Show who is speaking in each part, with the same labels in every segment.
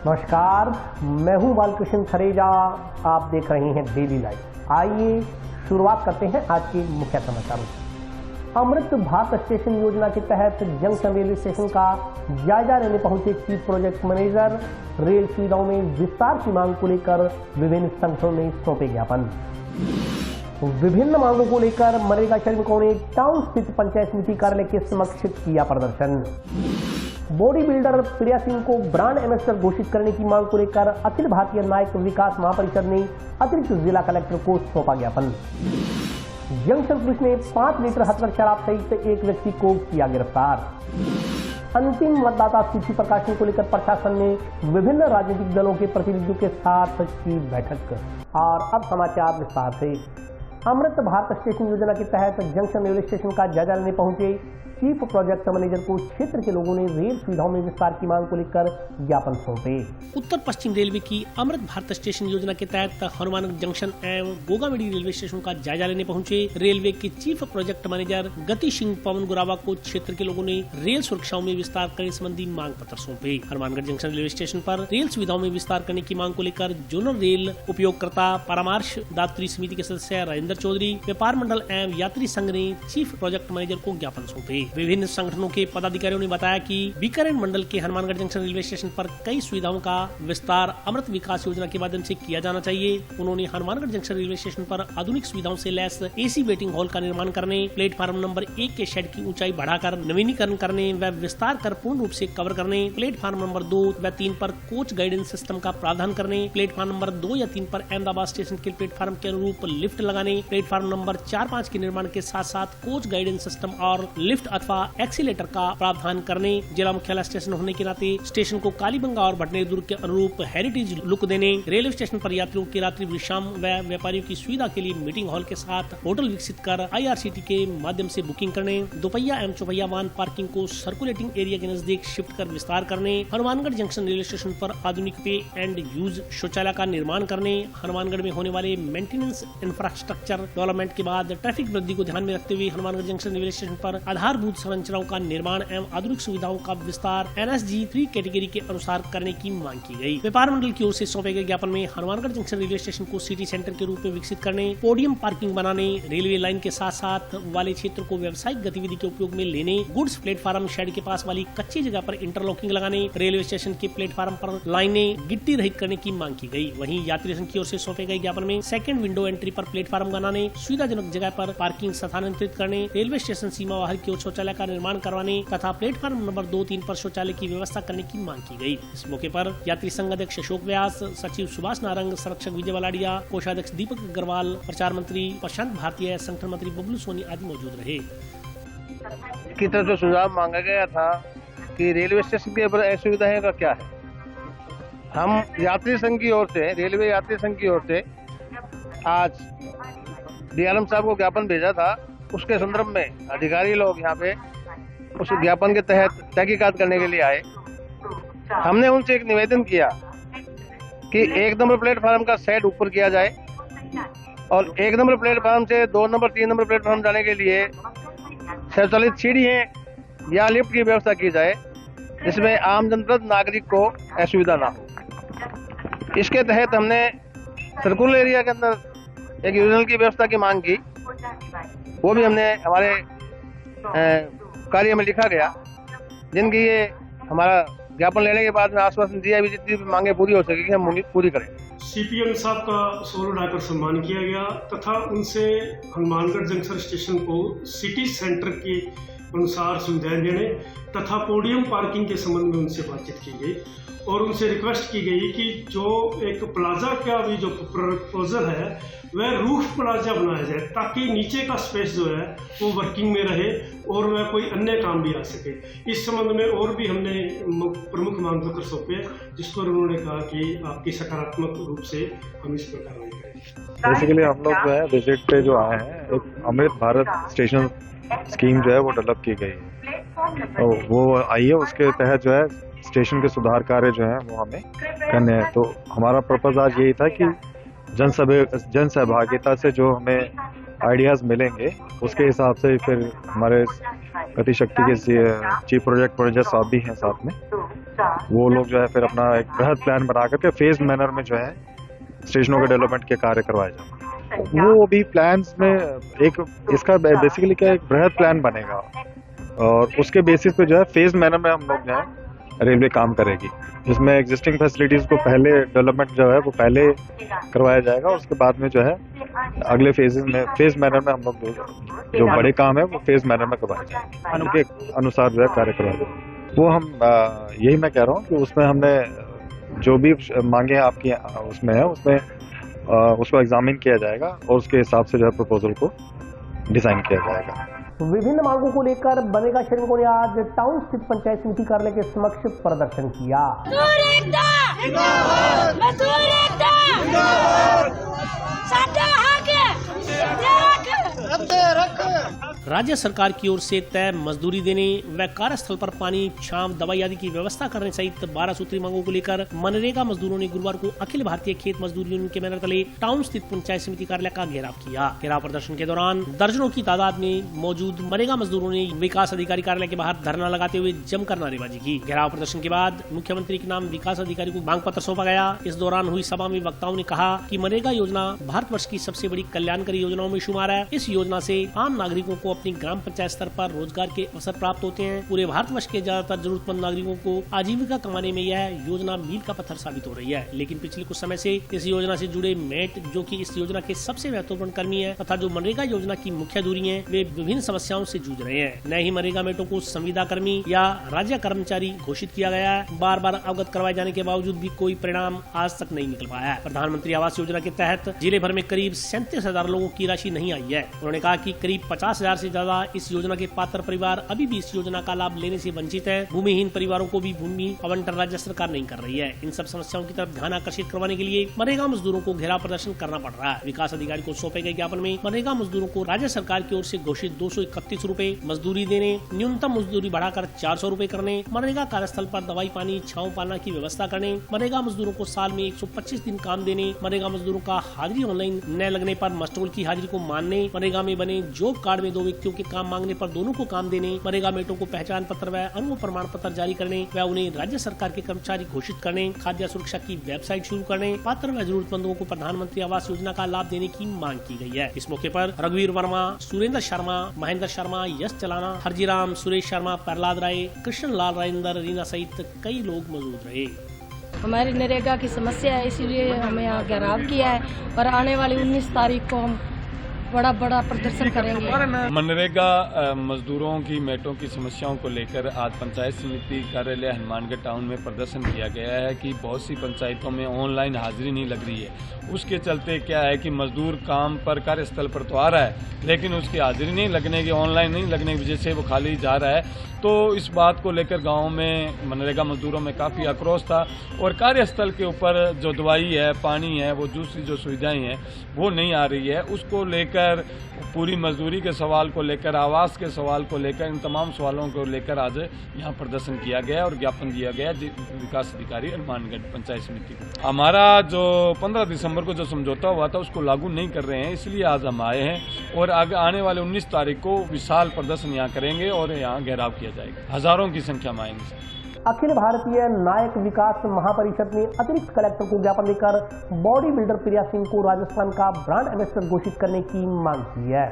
Speaker 1: नमस्कार, मैं हूं बालकृष्ण थरेजा। आप देख रहे हैं डेली लाइव। आइए शुरुआत करते हैं आज के मुख्य समाचारों से। अमृत भारत स्टेशन योजना के तहत जंक्शन रेलवे स्टेशन का जायजा लेने पहुंचे चीफ प्रोजेक्ट मैनेजर। रेल सुविधाओं में विस्तार की मांग को लेकर विभिन्न संगठनों ने सौंपे ज्ञापन। विभिन्न मांगों को लेकर मनरेगा श्रमिकों ने टाउन स्थित पंचायत समिति कार्यालय के समक्ष किया प्रदर्शन। बॉडी बिल्डर प्रिया सिंह को ब्रांड एम्बेसडर घोषित करने की मांग को लेकर अखिल भारतीय नायक विकास महापरिषद ने अतिरिक्त जिला कलेक्टर को सौंपा ज्ञापन। जंक्शन पुलिस ने 5 लीटर हथकढ़ शराब सहित एक व्यक्ति को किया गिरफ्तार। अंतिम मतदाता सूची प्रकाशन को लेकर प्रशासन ने विभिन्न राजनीतिक दलों के प्रतिनिधियों के साथ की बैठक। और अब समाचार विस्तार से। अमृत भारत स्टेशन योजना के तहत जंक्शन रेलवे स्टेशन का जायजा लेने पहुंचे चीफ प्रोजेक्ट मैनेजर को क्षेत्र के लोगों ने रेल सुविधाओं में विस्तार की मांग को लेकर ज्ञापन सौंपे।
Speaker 2: उत्तर पश्चिम रेलवे की अमृत भारत स्टेशन योजना के तहत हनुमानगढ़ जंक्शन एवं गोगामेडी रेलवे स्टेशन का जायजा लेने पहुंचे रेलवे के चीफ प्रोजेक्ट मैनेजर गति सिंह पवन गुरावा को क्षेत्र के लोगों ने रेल सुरक्षाओं में विस्तार करने संबंधी मांग पत्र सौंपे। हनुमानगढ़ जंक्शन रेलवे स्टेशन पर रेल सुविधाओं में विस्तार करने की मांग को लेकर जोनल रेल उपयोगकर्ता परामर्श दात्री समिति के सदस्य राजेंद्र चौधरी, व्यापार मंडल एवं यात्री संघ ने चीफ प्रोजेक्ट मैनेजर को ज्ञापन सौंपे। विभिन्न संगठनों के पदाधिकारियों ने बताया कि बीकानेर मंडल के हनुमानगढ़ जंक्शन रेलवे स्टेशन पर कई सुविधाओं का विस्तार अमृत विकास योजना के माध्यम से किया जाना चाहिए। उन्होंने हनुमानगढ़ जंक्शन रेलवे स्टेशन पर आधुनिक सुविधाओं से लैस एसी वेटिंग हॉल का निर्माण करने, प्लेटफार्म नंबर 1 के शेड की ऊंचाई बढ़ाकर नवीनीकरण करने व विस्तार कर पूर्ण रूप से कवर करने, प्लेटफार्म नंबर 2 व 3 पर कोच गाइडेंस सिस्टम का प्रावधान करने, प्लेटफार्म नंबर 2 या 3 पर अहमदाबाद स्टेशन के प्लेटफार्म के अनुरूप लिफ्ट लगाने, प्लेटफार्म नंबर 4-5 के निर्माण के साथ साथ कोच गाइडेंस सिस्टम और लिफ्ट अथवा एक्सीलेटर का प्रावधान करने, जिला मुख्यालय स्टेशन होने के नाते स्टेशन को कालीबंगा और भटनेर दुर्ग के अनुरूप हेरिटेज लुक देने, रेलवे स्टेशन पर यात्रियों की रात्रि विश्राम व व्यापारियों की सुविधा के लिए मीटिंग हॉल के साथ होटल विकसित कर IRCT के माध्यम से बुकिंग करने, दोपहिया एवं चौपहिया वाहन पार्किंग को सर्कुलेटिंग एरिया के नजदीक शिफ्ट कर विस्तार करने, हनुमानगढ़ जंक्शन रेलवे स्टेशन पर आधुनिक पे एंड यूज शौचालय का निर्माण करने, हनुमानगढ़ में होने वाले मेंटेनेंस इंफ्रास्ट्रक्चर डेवलपमेंट के बाद ट्रैफिक वृद्धि को ध्यान में रखते हुए हनुमानगढ़ जंक्शन रेलवे स्टेशन पर आधारभूत संरचनाओं का निर्माण एवं आधुनिक सुविधाओं का विस्तार NSG 3 कैटेगरी के अनुसार करने की मांग की गई। व्यापार मंडल की ओर से सौंपे गए ज्ञापन में हनुमानगढ़ जंक्शन रेलवे स्टेशन को सिटी सेंटर के रूप में विकसित करने, पोडियम पार्किंग बनाने, रेलवे लाइन के साथ साथ वाले क्षेत्र को व्यावसायिक गतिविधि के उपयोग में लेने, गुड्स प्लेटफार्म शेड के पास वाली कच्ची जगह पर इंटरलॉकिंग लगाने, रेलवे स्टेशन के प्लेटफार्म पर लाइनें गिट्टी रहित करने की मांग की गई। वहीं यात्री संघ की ओर से सौंपे गए ज्ञापन में सेकंड विंडो एंट्री पर प्लेटफार्म बनाने, सुविधाजनक जगह पर पार्किंग स्थानांतरित करने, रेलवे स्टेशन सीमा बाहर की ओर शौचालय का निर्माण करवाने तथा प्लेटफार्म नंबर 2-3 पर शौचालय की व्यवस्था करने की मांग की गई। इस मौके पर यात्री संघ अध्यक्ष अशोक व्यास, सचिव सुभाष नारंग, संरक्षक विजय वलाडिया, कोषाध्यक्ष दीपक अग्रवाल, प्रचार मंत्री प्रशांत भारतीय, संगठन मंत्री बबलू सोनी आदि मौजूद रहे।
Speaker 3: की तरफ से सुझाव मांगा गया था कि रेलवे स्टेशन के ऊपर असुविधाएं का क्या है। हम यात्री संघ की ओर से, रेलवे यात्री संघ की ओर से आज DRM साहब को ज्ञापन भेजा था। उसके संदर्भ में अधिकारी लोग यहाँ पे उस ज्ञापन के तहत तहकीकात करने के लिए आए। हमने उनसे एक निवेदन किया कि 1 नंबर प्लेटफार्म का सेट ऊपर किया जाए और 1 नंबर प्लेटफार्म से 2 नंबर 3 नंबर प्लेटफार्म जाने के लिए स्वचालित सीढ़ियां या लिफ्ट की व्यवस्था की जाए, जिसमें आम जनता नागरिक को असुविधा ना हो। इसके तहत हमने सर्कुलर एरिया के अंदर एक यूरिनल की व्यवस्था की मांग की। वो भी हमने हमारे कार्य में लिखा गया, जिनकी ये हमारा ज्ञापन लेने के बाद में आश्वासन दिया भी जितनी भी मांगे पूरी हो सकेगी हम पूरी करें।
Speaker 4: CPM साहब का सोलो डाकर सम्मान किया गया तथा उनसे हनुमानगढ़ जंक्शन स्टेशन को सिटी सेंटर के अनुसार सुविधाएं देने तथा पोडियम पार्किंग के संबंध में उनसे बातचीत की गई और उनसे रिक्वेस्ट की गई कि जो एक प्लाजा का भी जो प्रपोजल है वह रूफ प्लाजा बनाया जाए ताकि नीचे का स्पेस जो है वो वर्किंग में रहे और वह कोई अन्य काम भी आ सके। इस संबंध में और भी हमने प्रमुख मांग पत्र सौंपे, जिस पर उन्होंने कहा कि आपकी सकारात्मक रूप से हम इस पर कार्रवाई करें।
Speaker 5: बेसिकली हम लोग जो है विजिट पे जो आए हैं, एक अमृत भारत स्टेशन स्कीम जो है वो डेवलप की गई है, तो वो आई है। उसके तहत जो है स्टेशन के सुधार कार्य जो है वो हमें करने हैं। तो हमारा पर्पज आज यही था कि जन सहभागिता से जो हमें आइडियाज मिलेंगे उसके हिसाब से फिर हमारे गतिशक्ति के चीफ प्रोजेक्ट मैनेजर साहब भी हैं साथ में, वो लोग जो है फिर अपना एक बृहद प्लान बना करके फेज मैनर में जो है स्टेशनों के डेवलपमेंट के कार्य करवाए जाएंगे। वो भी प्लान्स में एक इसका बेसिकली क्या एक बृहद प्लान बनेगा और उसके बेसिस पे जो है फेज मैनर में हम लोग जो है रेलवे काम करेगी, जिसमें एग्जिस्टिंग फैसिलिटीज को पहले डेवलपमेंट जो है वो पहले करवाया जाएगा, उसके बाद में जो है अगले फेज मैनर में हम लोग जो बड़े काम है वो फेज मैनर में करवाए जाएंगे, उनके अनुसार जो है कार्य करवाए जाएंगे। वो हम यही मैं कह रहा हूँ कि उसमें हमने जो भी मांगे आपकी उसमें है उसमें उसको एग्जामिन किया जाएगा और उसके हिसाब से जो है प्रपोजल को डिजाइन किया जाएगा।
Speaker 1: विभिन्न मांगों को लेकर बनेगा श्रमिकों ने आज टाउन स्थित पंचायत समिति कार्यालय के समक्ष प्रदर्शन किया।
Speaker 2: राज्य सरकार की ओर से तय मजदूरी देने व कार्यस्थल पर पानी, छांव, दवाई आदि की व्यवस्था करने सहित 12 सूत्री मांगों को लेकर मनरेगा मजदूरों ने गुरुवार को अखिल भारतीय खेत मजदूर यूनियन के बैनर तले टाउन स्थित पंचायत समिति कार्यालय का घेराव किया। घेराव प्रदर्शन के दौरान दर्जनों की तादाद में मौजूद मनरेगा मजदूरों ने विकास अधिकारी कार्यालय के बाहर धरना लगाते हुए जमकर नारेबाजी की। घेराव प्रदर्शन के बाद मुख्यमंत्री के नाम विकास अधिकारी को मांग पत्र सौंपा गया। इस दौरान हुई सभा में वक्ताओं ने कहा कि मनरेगा योजना भारतवर्ष की सबसे बड़ी कल्याणकारी योजनाओं में शुमार है। इस योजना से आम नागरिकों को अपनी ग्राम पंचायत स्तर पर रोजगार के अवसर प्राप्त होते हैं। पूरे भारतवर्ष के ज्यादातर जरूरतमंद नागरिकों को आजीविका कमाने में यह योजना मील का पत्थर साबित हो रही है। लेकिन पिछले कुछ समय से इस योजना से जुड़े मेट, जो कि इस योजना के सबसे महत्वपूर्ण कर्मी है तथा जो मनरेगा योजना की मुख्य दूरी है, वे विभिन्न समस्याओं से जूझ रहे हैं। न ही मनरेगा मेटों को संविदा कर्मी या राज्य कर्मचारी घोषित किया गया है। बार बार अवगत करवाए जाने के बावजूद भी कोई परिणाम आज तक नहीं निकल पाया है। प्रधानमंत्री आवास योजना के तहत जिले भर में करीब 37,000 लोगों की राशि नहीं आई है। उन्होंने कहा कि करीब 50,000 से ज्यादा इस योजना के पात्र परिवार अभी भी इस योजना का लाभ लेने से वंचित है। भूमिहीन परिवारों को भी भूमि आवंटन राज्य सरकार नहीं कर रही है। इन सब समस्याओं की तरफ ध्यान आकर्षित करवाने के लिए मनरेगा मजदूरों को घेराव प्रदर्शन करना पड़ रहा है। विकास अधिकारी को सौंपे गए ज्ञापन में मनरेगा मजदूरों को राज्य सरकार की ओर से घोषित 231 रूपए मजदूरी देने, न्यूनतम मजदूरी बढ़ाकर 400 रूपए करने, मनरेगा कार्यस्थल पर दवाई, पानी, छांव पाना की व्यवस्था करने, मनरेगा मजदूरों को साल में 125 दिन काम देने, मनरेगा मजदूरों का हाजिरी ऑनलाइन न लगने पर मस्टोल की हाजिरी को मानने, मनरेगा में बने जॉब कार्ड में 2 व्यक्तियों के काम मांगने पर दोनों को काम देने, मनरेगा मेटों को पहचान पत्र व अनुभव प्रमाण पत्र जारी करने व उन्हें राज्य सरकार के कर्मचारी घोषित करने, खाद्य सुरक्षा की वेबसाइट शुरू करने, पात्र व जरूरतमंदों को प्रधानमंत्री आवास योजना का लाभ देने की मांग की गई है। इस मौके पर रघुवीर वर्मा, सुरेंद्र शर्मा, महेंद्र शर्मा, यश चलाना, हरजीराम, सुरेश शर्मा, प्रहलाद राय, कृष्ण लाल राजेंद्र, रीना सहित कई लोग मौजूद रहे।
Speaker 6: हमारी नरेगा की समस्या है, इसीलिए हमें यहाँ घेराव किया है और आने वाली 19 तारीख को हम बड़ा प्रदर्शन करेंगे।
Speaker 7: मनरेगा मजदूरों की मेटों की समस्याओं को लेकर आज पंचायत समिति कार्यालय हनुमानगढ़ टाउन में प्रदर्शन किया गया है कि बहुत सी पंचायतों में ऑनलाइन हाजिरी नहीं लग रही है। उसके चलते क्या है कि मजदूर काम पर कार्यस्थल पर तो आ रहा है, लेकिन उसकी हाजिरी नहीं लगने की, ऑनलाइन नहीं लगने की वजह से वो खाली जा रहा है। तो इस बात को लेकर गांव में मनरेगा मजदूरों में काफ़ी आक्रोश था और कार्यस्थल के ऊपर जो दवाई है, पानी है, वो दूसरी जो सुविधाएं हैं वो नहीं आ रही है। उसको लेकर पूरी मजदूरी के सवाल को लेकर, आवास के सवाल को लेकर, इन तमाम सवालों को लेकर आज यहाँ प्रदर्शन किया गया और ज्ञापन दिया गया विकास अधिकारी हनुमानगढ़ पंचायत समिति को। हमारा जो 15 दिसंबर को जो समझौता हुआ था उसको लागू नहीं कर रहे हैं, इसलिए आज हम आए हैं और आगे आने वाले 19 तारीख को विशाल प्रदर्शन यहाँ करेंगे और यहाँ घेराव किया जाएगा। हजारों की संख्या में आएंगे।
Speaker 1: अखिल भारतीय नायक विकास महापरिषद ने अतिरिक्त कलेक्टर को ज्ञापन देकर बॉडी बिल्डर प्रिया सिंह को राजस्थान का ब्रांड एम्बेसडर घोषित करने की मांग की है।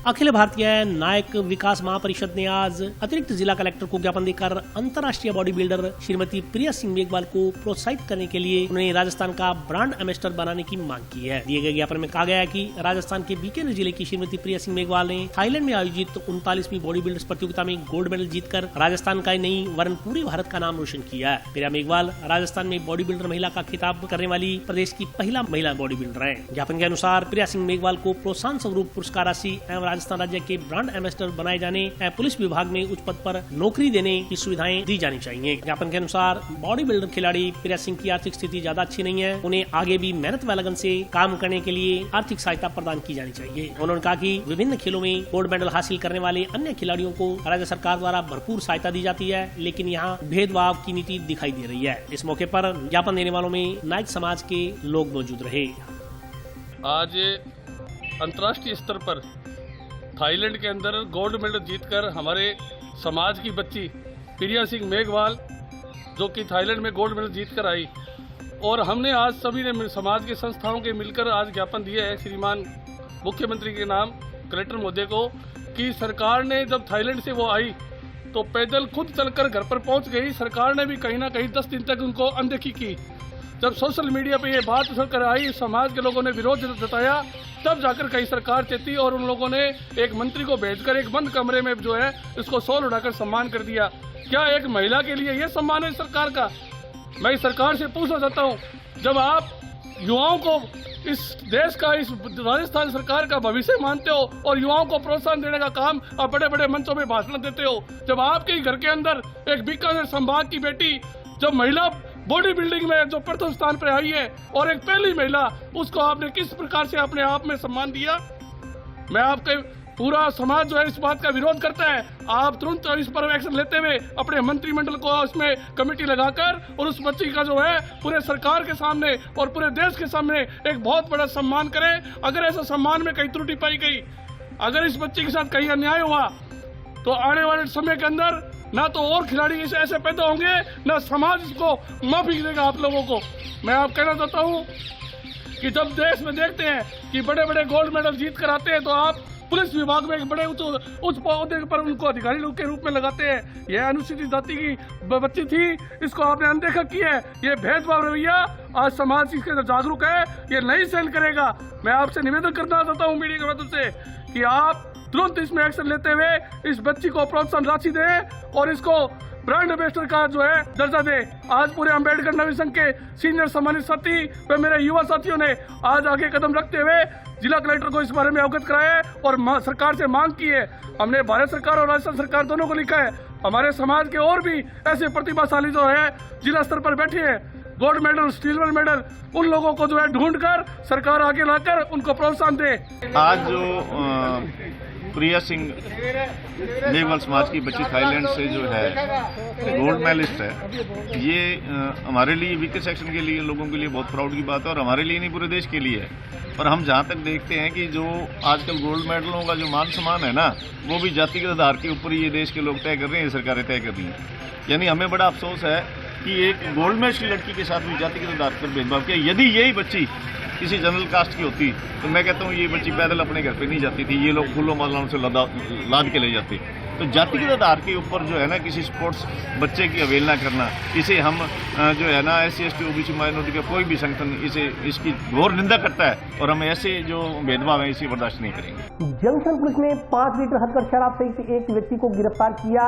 Speaker 2: अखिल भारतीय नायक विकास महापरिषद ने आज अतिरिक्त जिला कलेक्टर को ज्ञापन देकर अंतर्राष्ट्रीय बॉडी बिल्डर श्रीमती प्रिया सिंह मेघवाल को प्रोत्साहित करने के लिए उन्हें राजस्थान का ब्रांड एम्बेसडर बनाने की मांग की है। दिए गए ज्ञापन में कहा गया है कि राजस्थान के बीकानेर जिले की श्रीमती प्रिया सिंह मेघवाल ने थाईलैंड में आयोजित 39वीं बॉडी बिल्डर्स प्रतियोगिता में गोल्ड मेडल जीतकर राजस्थान का नहीं वरन पूरे भारत का नाम रोशन किया है। प्रिया मेघवाल राजस्थान में बॉडी बिल्डर महिला का खिताब करने वाली प्रदेश की पहला महिला बॉडी बिल्डर है। ज्ञापन के अनुसार प्रिया सिंह मेघवाल को प्रोत्साहन स्वरूप पुरस्कार राशि एवं राजस्थान राज्य के ब्रांड एम्बेसडर बनाए जाने एवं पुलिस विभाग में उच्च पद पर नौकरी देने की सुविधाएं दी जानी चाहिए। ज्ञापन के अनुसार बॉडी बिल्डर खिलाड़ी प्रिया सिंह की आर्थिक स्थिति ज्यादा अच्छी नहीं है, उन्हें आगे भी मेहनत व लगन से काम करने के लिए आर्थिक सहायता प्रदान की जानी चाहिए। उन्होंने कहा कि विभिन्न खेलों में गोल्ड मेडल हासिल करने वाले अन्य खिलाड़ियों को राज्य सरकार द्वारा भरपूर सहायता दी जाती है, लेकिन यहाँ भेदभाव की नीति दिखाई दे रही है। इस मौके पर ज्ञापन देने वालों में नायक समाज के लोग मौजूद रहे।
Speaker 8: आज अंतर्राष्ट्रीय स्तर पर थाईलैंड के अंदर गोल्ड मेडल जीतकर हमारे समाज की बच्ची प्रिया सिंह मेघवाल जो कि थाईलैंड में गोल्ड मेडल जीत कर आई। और हमने आज सभी ने समाज के संस्थाओं के मिलकर आज ज्ञापन दिए है श्रीमान मुख्यमंत्री के नाम कलेक्टर महोदय को कि सरकार ने जब थाईलैंड से वो आई तो पैदल खुद चलकर घर पर पहुंच गई। सरकार ने भी कहीं ना कहीं 10 दिन तक उनको अनदेखी की। जब सोशल मीडिया पे ये बात उछल कर आई, समाज के लोगों ने विरोध जताया, तब जाकर कहीं सरकार चेती और उन लोगों ने एक मंत्री को भेजकर एक बंद कमरे में जो है इसको शॉल उड़ाकर सम्मान कर दिया। क्या एक महिला के लिए ये सम्मान है सरकार का? मैं इस सरकार से पूछना चाहता हूँ, जब आप युवाओं को इस देश का, इस राजस्थान सरकार का भविष्य मानते हो और युवाओं को प्रोत्साहन देने का काम आप बड़े बड़े मंचों में भाषण देते हो, जब आपके ही घर के अंदर एक बीकानेर संभाग की बेटी जब महिला बॉडी बिल्डिंग में जो प्रथम स्थान पर आई है और एक पहली महिला, उसको आपने किस प्रकार से अपने आप में सम्मान दिया? मैं आपके पूरा समाज जो है इस बात का विरोध करता है। आप तुरंत इस पर एक्शन लेते हुए अपने मंत्रिमंडल को उसमें कमेटी लगाकर और उस बच्ची का जो है पूरे सरकार के सामने और पूरे देश के सामने एक बहुत बड़ा सम्मान करें। अगर ऐसा सम्मान में कहीं त्रुटि पाई गई, अगर इस बच्ची के साथ कहीं अन्याय हुआ, तो आने वाले समय के अंदर ना तो और खिलाड़ी ऐसे पैदा होंगे, ना समाज इसको माफी देगा आप लोगों को। मैं आप कहना चाहता हूँ कि जब देश में देखते हैं कि बड़े बड़े गोल्ड मेडल जीत कर आते हैं तो आप पुलिस विभाग में एक बड़े उच्च पौधे पर उनको अधिकारी के रूप में लगाते हैं। यह अनुसूचित जाति की बच्ची थी, इसको आपने अनदेखा किया है। ये भेदभाव रवैया आज समाज इसके अंदर जागरूक है, ये नहीं सहन करेगा। मैं आपसे निवेदन करना चाहता हूँ मीडिया के माध्यम से कि आप तुरंत इसमें एक्शन लेते हुए इस बच्ची को प्रोत्साहन राशि दें और इसको ब्रांड एम्बेसडर का जो है दर्जा दे। आज पूरे अम्बेडकर नवी संघ के सीनियर सम्मानित साथी व मेरे युवा साथियों ने आज आगे कदम रखते हुए जिला कलेक्टर को इस बारे में अवगत कराया है और सरकार से मांग की है। हमने भारत सरकार और राजस्थान सरकार दोनों को लिखा है। हमारे समाज के और भी ऐसे प्रतिभाशाली जो है जिला स्तर पर बैठे हैं, गोल्ड मेडल, सिल्वर मेडल, उन लोगों को जो है ढूंढ कर सरकार आगे लाकर उनको प्रोत्साहन दे।
Speaker 9: आज जो प्रिया सिंह नेवाल समाज की बच्ची थाईलैंड से जो है गोल्ड मेडलिस्ट है, ये हमारे लिए वीकर सेक्शन के लिए लोगों के लिए बहुत प्राउड की बात है और हमारे लिए नहीं पूरे देश के लिए है। और हम जहाँ तक देखते हैं कि जो आजकल गोल्ड मेडलों का जो मान सम्मान है ना, वो भी जातिगत आधार के ऊपर ये देश के लोग तय कर रहे हैं, सरकारें तय कर रही हैं। यानी हमें बड़ा अफसोस है कि एक गोल्ड मेडल की लड़की के साथ भी जातिगत आधार पर भेदभाव किया। यदि यही बच्ची किसी जनरल कास्ट की होती तो मैं कहता हूँ ये बच्ची पैदल अपने घर पे नहीं जाती थी, ये लोग फूलों मालाओं से लाद के ले जाते। तो जातिगत आधार के ऊपर जो है ना किसी स्पोर्ट्स बच्चे की अवहेलना करना, इसे हम जो है ना SC ST OBC माइनॉरिटी का कोई भी संगठन इसकी घोर निंदा करता है और हम ऐसे जो भेदभाव है इसे बर्दाश्त नहीं करेंगे।
Speaker 1: जंक्शन पुलिस ने 5 लीटर हदकर शराब सहित एक व्यक्ति को गिरफ्तार किया।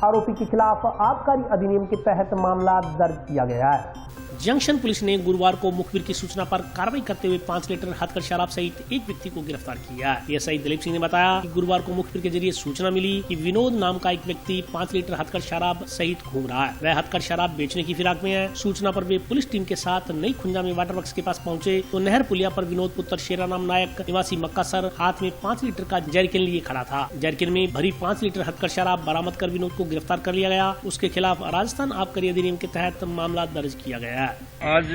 Speaker 1: आरोपी के खिलाफ आबकारी अधिनियम के तहत मामला दर्ज किया गया है।
Speaker 2: जंक्शन पुलिस ने गुरुवार को मुखबिर की सूचना पर कार्रवाई करते हुए 5 लीटर हदकर शराब सहित एक व्यक्ति को गिरफ्तार किया। एएसआई दिलीप सिंह ने बताया कि गुरुवार को मुखबिर के जरिए सूचना मिली कि विनोद नाम का एक व्यक्ति 5 लीटर हदकर शराब सहित घूम रहा है। वह हदकर शराब बेचने की फिराक में है। सूचना पर वे पुलिस टीम के साथ नई खुंजा में वाटर वर्क्स के पास पहुंचे तो नहर पुलिया पर विनोद पुत्र शेराराम नायक निवासी मक्कासर हाथ में 5 लीटर का जैरिकन लिए खड़ा था। जैरिकन में भरी 5 लीटर हदकर शराब बरामद कर विनोद को गिरफ्तार कर लिया गया। उसके खिलाफ राजस्थान आबकारी अधिनियम के तहत मामला दर्ज किया गया है।
Speaker 10: आज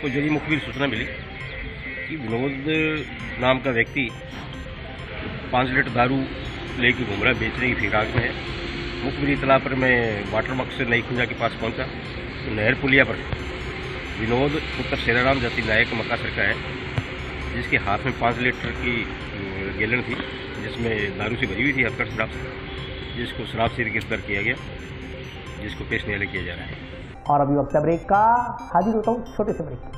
Speaker 10: को जल्दी मुखबिर सूचना मिली कि विनोद नाम का व्यक्ति 5 लीटर दारू लेके घूम रहा है, बेचने की फिराक में है। मुखबिर इतला पर मैं वाटर वर्क से नई खुंजा के पास पहुंचा तो नहर पुलिया पर विनोद पुत्र शेराराम जाति नायक मक्कासर का है, जिसके हाथ में 5 लीटर की गैलन थी जिसमें दारू से भरी हुई थी हदकर शराब से, जिसको शराब से गिरफ्तार किया गया, जिसको पेश न्यायालय किया जा रहा है।
Speaker 1: और अभी वक्त ब्रेक का, हाजिर होता हूँ छोटे से ब्रेक।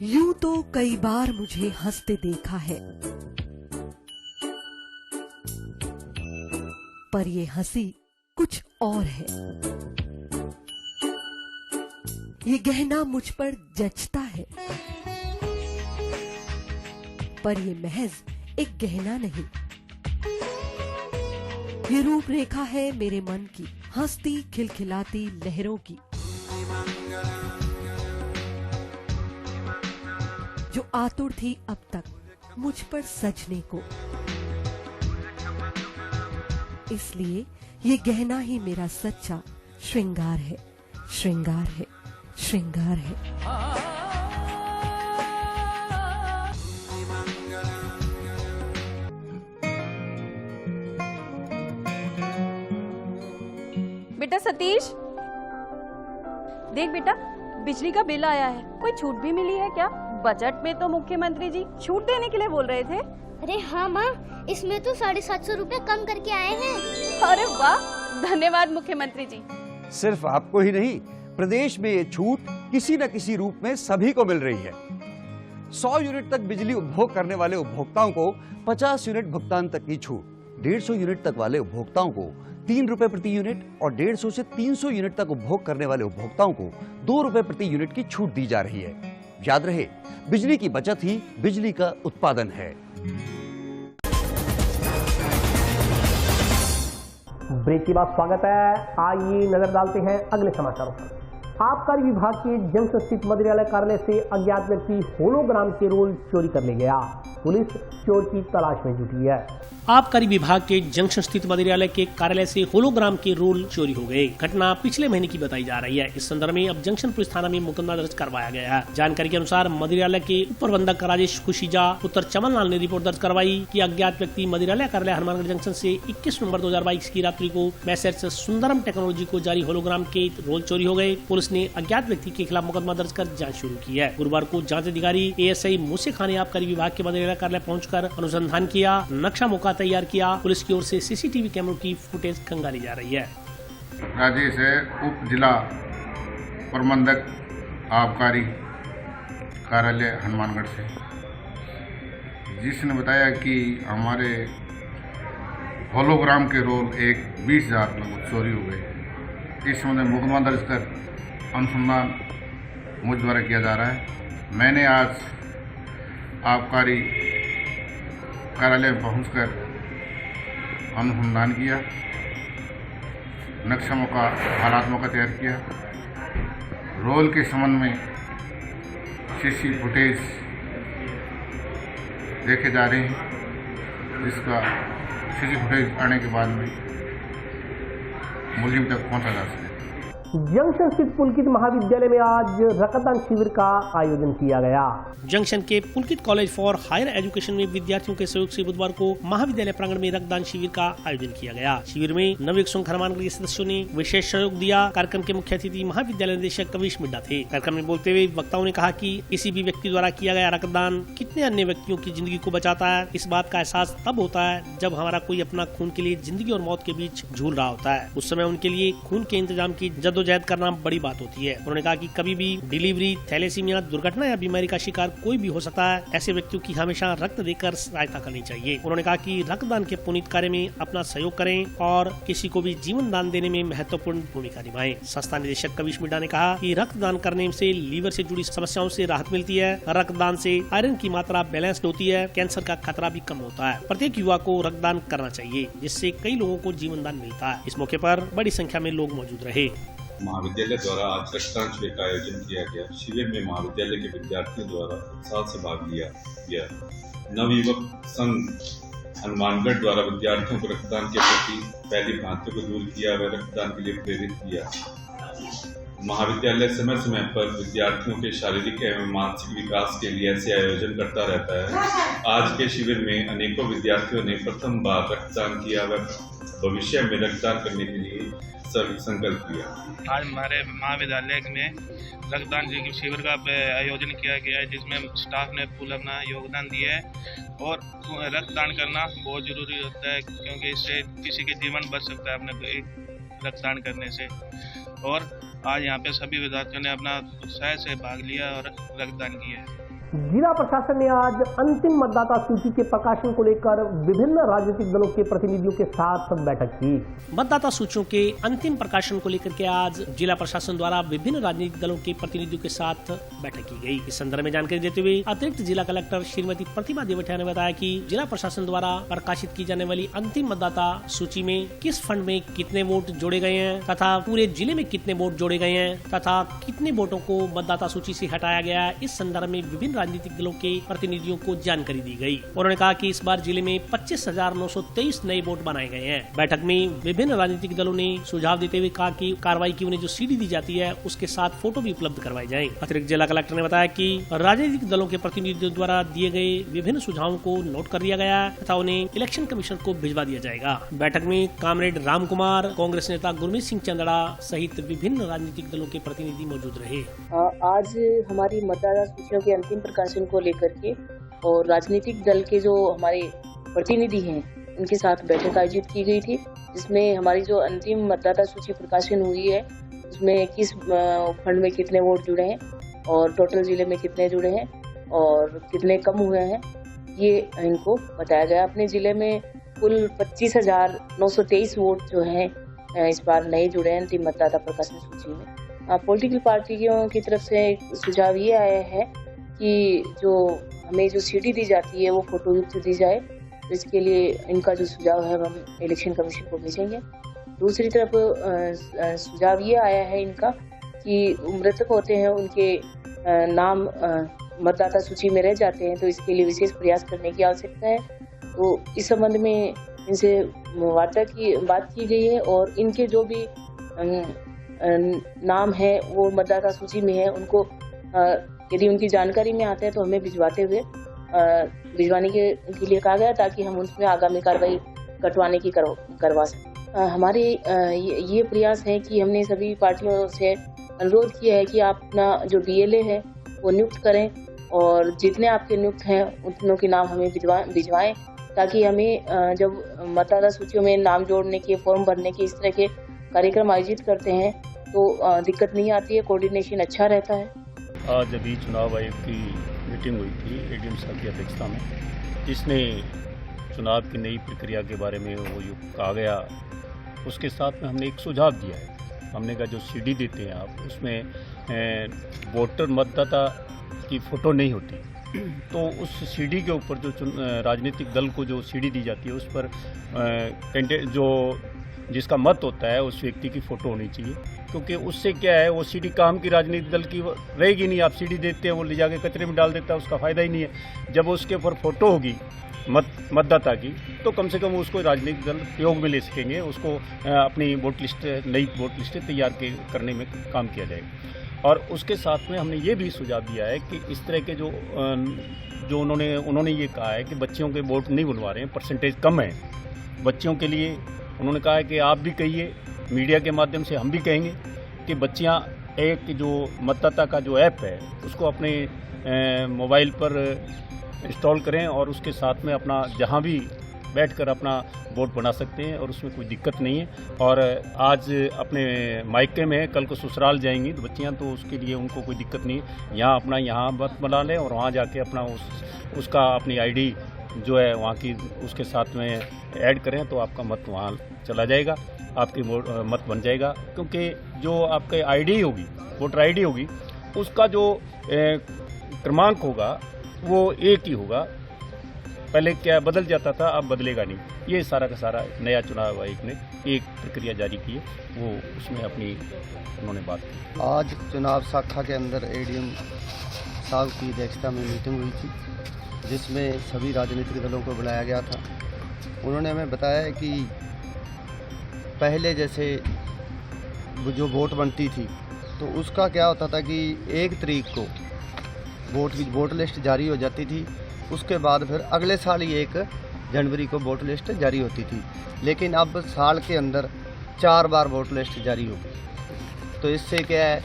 Speaker 11: यूं तो कई बार मुझे हंसते देखा है, पर ये हंसी कुछ और है। ये गहना मुझ पर जचता है, पर ये महज एक गहना नहीं, ये रूपरेखा है मेरे मन की, हंसती खिलखिलाती लहरों की, जो आतुर थी अब तक मुझ पर सजने को। इसलिए ये गहना ही मेरा सच्चा श्रृंगार है, श्रृंगार है, श्रृंगार है।
Speaker 12: बेटा सतीश, देख बेटा बिजली का बिल आया है, कोई छूट भी मिली है क्या? बजट में तो मुख्यमंत्री जी छूट देने के लिए बोल रहे थे।
Speaker 13: अरे हाँ माँ, इसमें तो 750 रुपए कम करके आए हैं।
Speaker 12: अरे वाह, धन्यवाद मुख्यमंत्री जी।
Speaker 14: सिर्फ आपको ही नहीं, प्रदेश में ये छूट किसी न किसी रूप में सभी को मिल रही है। 100 यूनिट तक बिजली उपभोग करने वाले उपभोक्ताओं को 50 यूनिट भुगतान तक की छूट, 150 यूनिट तक वाले उपभोक्ताओं को 3 रुपए प्रति यूनिट और 150 से 300 यूनिट तक उपभोग करने वाले उपभोक्ताओं को 2 रुपए प्रति यूनिट की छूट दी जा रही है। याद रहे, बिजली की बचत ही बिजली का उत्पादन है।
Speaker 1: ब्रेक के बाद स्वागत है। आइए नजर डालते हैं अगले समाचारों पर। आबकारी विभाग के जंक्शन स्थित मदिरालय कार्यालय से अज्ञात व्यक्ति होलोग्राम के रोल चोरी कर ले गया। पुलिस चोर की तलाश में जुटी है।
Speaker 2: आबकारी विभाग के जंक्शन स्थित मदिरालय के कार्यालय से होलोग्राम के रोल चोरी हो गए। घटना पिछले महीने की बताई जा रही है। इस संदर्भ में अब जंक्शन पुलिस थाना में मुकदमा दर्ज करवाया गया है। जानकारी के अनुसार मदिरालय के उप प्रबंधक राजेश खुशीजा पुत्र चमन लाल ने रिपोर्ट दर्ज करवाई कि अज्ञात व्यक्ति मदिरालय कार्यालय हनुमानगढ़ जंक्शन से 21 नवंबर 2022 की रात्रि को मैसेज सुंदरम टेक्नोलॉजी को जारी होलोग्राम के रोल चोरी हो गए। पुलिस ने अज्ञात व्यक्ति के खिलाफ मुकदमा दर्ज कर जाँच शुरू की है। गुरुवार को जाँच अधिकारी ASI मूसे खान ने आबकारी विभाग के मदिरालय कार्यालय पहुंचकर अनुसंधान किया, नक्शा मौका तैयार किया। पुलिस की ओर से CCTV कैमरों की फुटेज खंगाली जा रही है।
Speaker 15: राजेश है, उप जिला प्रबंधक आबकारी कार्यालय हनुमानगढ़ से, जिसने बताया कि हमारे होलोग्राम के रोल एक 20,000 लगभग चोरी हो गए। इस संबंध में मुकदमा दर्ज कर अनुसंधान मुझ द्वारा किया जा रहा है। मैंने आज आबकारी कार्यालय में पहुंचकर अनुसंधान किया, नक्शा मौका हालात मौका तैयार किया। रोल के संबंध में CC फुटेज देखे जा रहे हैं, जिसका CC फुटेज आने के बाद में मुलजिम तक पहुंचा जा सके।
Speaker 1: जंक्शन स्थित पुलकित महाविद्यालय में आज रक्तदान शिविर का आयोजन किया गया।
Speaker 2: जंक्शन के पुलकित कॉलेज फॉर हायर एजुकेशन में विद्यार्थियों के सहयोग से बुधवार को महाविद्यालय प्रांगण में रक्तदान शिविर का आयोजन किया गया। शिविर में नवयुग संघ हनुमानगढ़ के सदस्यों ने विशेष सहयोग दिया। कार्यक्रम के मुख्य अतिथि महाविद्यालय निदेशक कविश मिड्डा थे। कार्यक्रम में बोलते हुए वक्ताओं ने कहा कि किसी भी व्यक्ति द्वारा किया गया रक्तदान कितने अन्य व्यक्तियों की जिंदगी को बचाता है। इस बात का एहसास तब होता है जब हमारा कोई अपना खून के लिए जिंदगी और मौत के बीच झूल रहा होता है। उस समय उनके लिए खून के इंतजाम की जद्दोजहद करना बड़ी बात होती है। उन्होंने कहा कि कभी भी डिलीवरी, थैलेसीमिया, दुर्घटना या बीमारी का शिकार कोई भी हो सकता है। ऐसे व्यक्तियों की हमेशा रक्त देकर सहायता करनी चाहिए। उन्होंने कहा कि रक्तदान के पुनीत कार्य में अपना सहयोग करें और किसी को भी जीवन दान देने में महत्वपूर्ण भूमिका निभाएं। संस्था निदेशक कविश मिड्डा ने कहा कि रक्तदान करने से लीवर से जुड़ी समस्याओं से राहत मिलती है। रक्तदान से आयरन की मात्रा बैलेंस्ड होती है। कैंसर का खतरा भी कम होता है। प्रत्येक युवा को रक्तदान करना चाहिए, जिससे कई लोगों को जीवन दान मिलता है। इस मौके पर बड़ी संख्या में लोग मौजूद रहे।
Speaker 16: महाविद्यालय द्वारा आज रक्तदान शिविर का आयोजन किया गया। शिविर में महाविद्यालय के विद्यार्थियों द्वारा उत्साह से भाग लिया गया। नवयुवक संघ हनुमानगढ़ द्वारा विद्यार्थियों को रक्तदान के प्रति फैली भ्रांतियों को दूर किया व रक्तदान के लिए प्रेरित किया। महाविद्यालय समय समय पर विद्यार्थियों के शारीरिक एवं मानसिक विकास के लिए ऐसे आयोजन करता रहता है। आज के शिविर में अनेकों विद्यार्थियों ने प्रथम बार रक्तदान किया व भविष्य में रक्तदान करने के लिए संकल्प किया।
Speaker 17: आज हमारे महाविद्यालय में रक्तदान शिविर का आयोजन किया गया है, जिसमें स्टाफ ने पूरा अपना योगदान दिया है। और रक्तदान करना बहुत जरूरी होता है, क्योंकि इससे किसी के जीवन बच सकता है अपने रक्तदान करने से। और आज यहाँ पे सभी विद्यार्थियों ने अपना उत्साह से भाग लिया और रक्तदान किया है।
Speaker 1: जिला प्रशासन ने आज अंतिम मतदाता सूची के प्रकाशन को लेकर विभिन्न राजनीतिक दलों के प्रतिनिधियों के साथ बैठक की।
Speaker 2: मतदाता सूचियों के अंतिम प्रकाशन को लेकर के आज जिला प्रशासन द्वारा विभिन्न राजनीतिक दलों के प्रतिनिधियों के साथ बैठक की गई। इस संदर्भ में जानकारी देते हुए अतिरिक्त जिला कलेक्टर श्रीमती प्रतिमा देवटिया ने बताया कि जिला प्रशासन द्वारा प्रकाशित की जाने वाली अंतिम मतदाता सूची में किस फंड में कितने वोट जोड़े गए हैं तथा पूरे जिले में कितने वोट जोड़े गए हैं तथा कितने वोटों को मतदाता सूची से हटाया गया है। इस संदर्भ में विभिन्न राजनीतिक दलों के प्रतिनिधियों को जानकारी दी गई। उन्होंने कहा कि इस बार जिले में 25,923 नए वोट बनाए गए हैं। बैठक में विभिन्न राजनीतिक दलों ने सुझाव देते हुए कहा कि कार्रवाई की उन्हें जो सीडी दी जाती है उसके साथ फोटो भी उपलब्ध करवाए जाएं। अतिरिक्त जिला कलेक्टर ने बताया कि राजनीतिक दलों के प्रतिनिधियों द्वारा दिए गए विभिन्न सुझावों को नोट कर लिया गया तथा उन्हें इलेक्शन कमीशन को भिजवा दिया जाएगा। बैठक में कामरेड राम कुमार, कांग्रेस नेता गुरमीत सिंह चंदड़ा सहित विभिन्न राजनीतिक दलों के प्रतिनिधि मौजूद रहे।
Speaker 18: आज हमारी मतदाता सूचियों के अंतिम प्रकाशन को लेकर के और राजनीतिक दल के जो हमारे प्रतिनिधि हैं उनके साथ बैठक आयोजित की गई थी, जिसमें हमारी जो अंतिम मतदाता सूची प्रकाशन हुई है उसमें किस फंड में कितने वोट जुड़े हैं और टोटल जिले में कितने जुड़े हैं और कितने कम हुए हैं, ये इनको बताया गया। अपने जिले में कुल 25,923 वोट जो हैं इस बार नए जुड़े हैं अंतिम मतदाता प्रकाशन सूची में। पॉलिटिकल पार्टियों की तरफ से सुझाव ये आया है कि जो हमें जो सीडी दी जाती है वो फोटोयुक्त दी जाए, तो इसके लिए इनका जो सुझाव है हम इलेक्शन कमीशन को भेजेंगे। दूसरी तरफ सुझाव ये आया है इनका कि मृतक होते हैं उनके नाम मतदाता सूची में रह जाते हैं, तो इसके लिए विशेष प्रयास करने की आवश्यकता है। तो इस संबंध में इनसे बात की गई है और इनके जो भी नाम है वो मतदाता सूची में है उनको यदि उनकी जानकारी में आता है तो हमें भिजवाने के लिए कहा गया ताकि हम उसमें आगामी कार्रवाई कटवाने की करवा सकें। हमारे ये प्रयास है कि हमने सभी पार्टियों से अनुरोध किया है कि आप अपना जो डीएलए है वो नियुक्त करें और जितने आपके नियुक्त हैं उतनों के नाम हमें भिजवाएं ताकि हमें जब मतदाता सूचियों में नाम जोड़ने के, फॉर्म भरने के इस तरह के कार्यक्रम आयोजित करते हैं तो दिक्कत नहीं आती है, कोऑर्डिनेशन अच्छा रहता है।
Speaker 10: आज अभी चुनाव आयोग की मीटिंग हुई थी एडीएम साहब की अध्यक्षता में, जिसने चुनाव की नई प्रक्रिया के बारे में वो जो कहा गया उसके साथ में हमने एक सुझाव दिया है। हमने कहा जो सीडी देते हैं आप उसमें वोटर मतदाता की फ़ोटो नहीं होती, तो उस सीडी के ऊपर जो राजनीतिक दल को जो सीडी दी जाती है उस पर कैंडिडेट जो जिसका मत होता है उस व्यक्ति की फ़ोटो होनी चाहिए, क्योंकि उससे क्या है वो सीडी काम की राजनीतिक दल की रहेगी नहीं। आप सीडी देते हैं वो ले जाके कचरे में डाल देता है, उसका फ़ायदा ही नहीं है। जब उसके ऊपर फ़ोटो होगी मतदाता की तो कम से कम उसको राजनीतिक दल प्रयोग में ले सकेंगे, उसको अपनी वोट लिस्ट नई वोट लिस्टें तैयार करने में काम किया जाएगा। और उसके साथ में हमने ये भी सुझाव दिया है कि इस तरह के जो उन्होंने ये कहा है कि बच्चियों के वोट नहीं बुलवा रहे हैं, परसेंटेज कम है बच्चियों के लिए। उन्होंने कहा है कि आप भी कहिए, मीडिया के माध्यम से हम भी कहेंगे कि बच्चियां एक जो मतदाता का जो ऐप है उसको अपने मोबाइल पर इंस्टॉल करें और उसके साथ में अपना जहां भी बैठकर अपना वोट बना सकते हैं और उसमें कोई दिक्कत नहीं है। और आज अपने मायके में, कल को ससुराल जाएंगी तो बच्चियां, तो उसके लिए उनको कोई दिक्कत नहीं है। यहाँ मत बना लें और वहाँ जाके अपना उसका अपनी आईडी जो है वहाँ की उसके साथ में ऐड करें तो आपका मत वहाँ चला जाएगा, आपकी मत बन जाएगा। क्योंकि जो आपके आईडी होगी, वोटर आईडी होगी, उसका जो क्रमांक होगा वो एक ही होगा। पहले क्या बदल जाता था, अब बदलेगा नहीं। ये सारा का सारा नया चुनाव आयोग ने एक प्रक्रिया जारी की है, वो उसमें अपनी उन्होंने बात की।
Speaker 19: आज चुनाव शाखा के अंदर एडीएम साहब की अध्यक्षता में मीटिंग हुई थी, जिसमें सभी राजनीतिक दलों को बुलाया गया था। उन्होंने हमें बताया कि पहले जैसे जो वोट बनती थी तो उसका क्या होता था कि 1 तारीख को वोट लिस्ट जारी हो जाती थी, उसके बाद फिर अगले साल ही 1 जनवरी को वोट लिस्ट जारी होती थी। लेकिन अब साल के अंदर 4 बार वोट लिस्ट जारी होगी, तो इससे क्या है,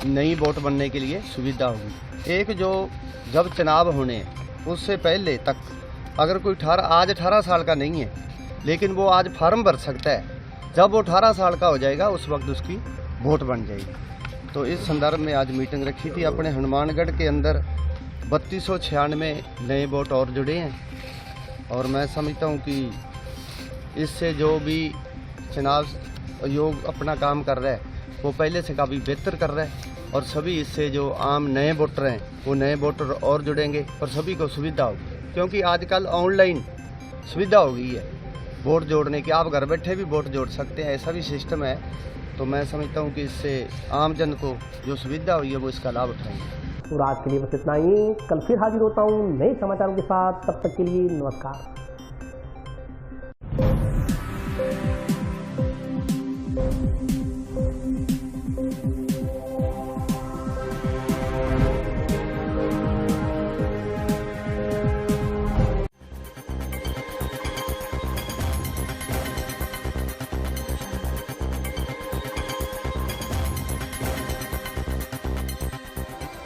Speaker 19: नई वोट बनने के लिए सुविधा होगी। एक जो जब चुनाव होने उससे पहले तक अगर कोई आज 18 साल का नहीं है लेकिन वो आज फार्म भर सकता है, जब वो 18 साल का हो जाएगा उस वक्त उसकी वोट बन जाएगी। तो इस संदर्भ में आज मीटिंग रखी थी। अपने हनुमानगढ़ के अंदर 3296 नए वोट और जुड़े हैं और मैं समझता हूँ कि इससे जो भी चुनाव आयोग अपना काम कर रहा है वो पहले से काफ़ी बेहतर कर रहा है और सभी इससे जो आम नए वोटर हैं वो नए वोटर और जुड़ेंगे और सभी को सुविधा होगी, क्योंकि आजकल ऑनलाइन सुविधा हो गई है वोट जोड़ने की। आप घर बैठे भी वोट जोड़ सकते हैं, ऐसा भी सिस्टम है। तो मैं समझता हूँ कि इससे आम जन को जो सुविधा हुई है वो इसका लाभ उठाएंगे।
Speaker 1: और आज के लिए बस इतना ही। कल फिर हाजिर होता हूँ नए समाचारों के साथ, तब तक के लिए नमस्कार।